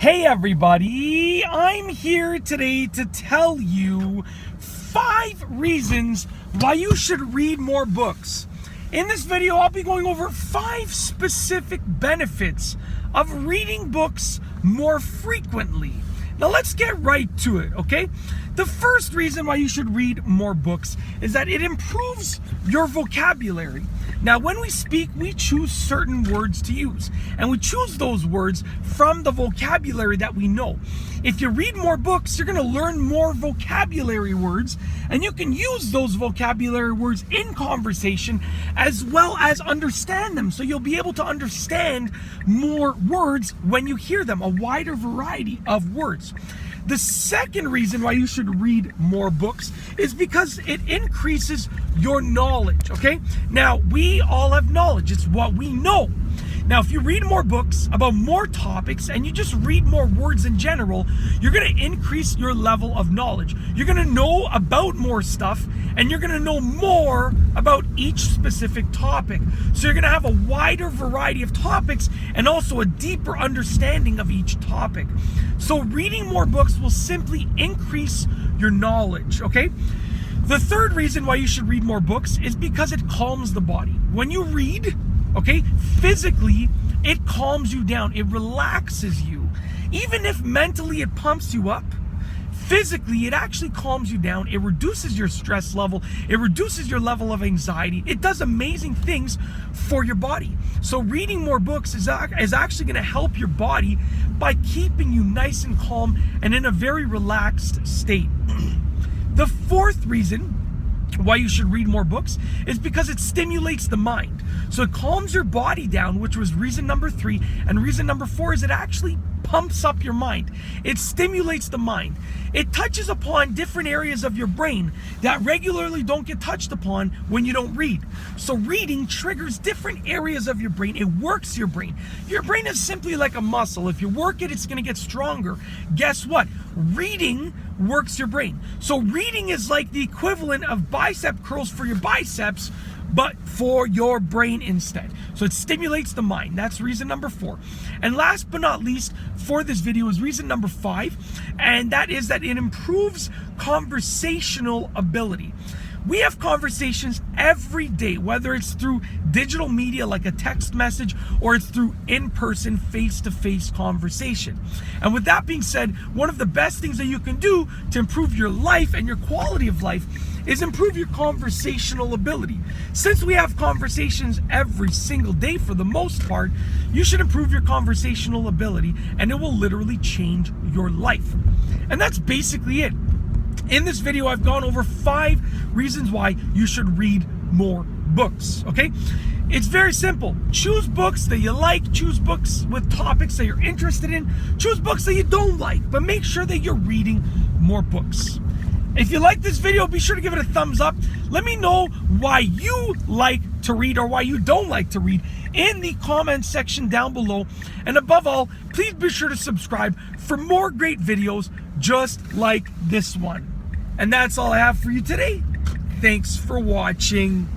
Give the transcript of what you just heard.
Hey everybody, I'm here today to tell you 5 reasons why you should read more books. In this video, I'll be going over 5 specific benefits of reading books more frequently. Now let's get right to it, okay? The first reason why you should read more books is that it improves your vocabulary. Now, when we speak, we choose certain words to use, and we choose those words from the vocabulary that we know. If you read more books, you're going to learn more vocabulary words, and you can use those vocabulary words in conversation as well as understand them. So you'll be able to understand more words when you hear them, a wider variety of words. The second reason why you should read more books is because it increases your knowledge, okay? Now, we all have knowledge. It's what we know. Now, if you read more books about more topics and you just read more words in general, you're going to increase your level of knowledge. You're going to know about more stuff, and you're going to know more about each specific topic. So you're going to have a wider variety of topics and also a deeper understanding of each topic. So reading more books will simply increase your knowledge, okay? The third reason why you should read more books is because it calms the body. When you read, okay, physically, it calms you down. It relaxes you. Even if mentally it pumps you up, physically, it actually calms you down. It reduces your stress level. It reduces your level of anxiety. It does amazing things for your body. So reading more books is actually going to help your body by keeping you nice and calm and in a very relaxed state. The fourth reason why you should read more books is because it stimulates the mind. So it calms your body down, which was reason number 3. And reason number 4 is it actually pumps up your mind. It stimulates the mind. It touches upon different areas of your brain that regularly don't get touched upon when you don't read. So reading triggers different areas of your brain. It works your brain. Your brain is simply like a muscle. If you work it, it's going to get stronger. Guess what? Reading works your brain. So reading is like the equivalent of bicep curls for your biceps, but for your brain instead. So it stimulates the mind. That's reason number 4. And last but not least for this video is reason number 5, and that is that it improves conversational ability. We have conversations every day, whether it's through digital media like a text message or it's through in-person, face-to-face conversation. And with that being said, one of the best things that you can do to improve your life and your quality of life is improve your conversational ability. Since we have conversations every single day for the most part, you should improve your conversational ability, and it will literally change your life. And that's basically it. In this video, I've gone over 5 reasons why you should read more books, okay? It's very simple. Choose books that you like, choose books with topics that you're interested in, choose books that you don't like, but make sure that you're reading more books. If you like this video, be sure to give it a thumbs up. Let me know why you like to read or why you don't like to read in the comment section down below. And above all, please be sure to subscribe for more great videos just like this one. And that's all I have for you today. Thanks for watching.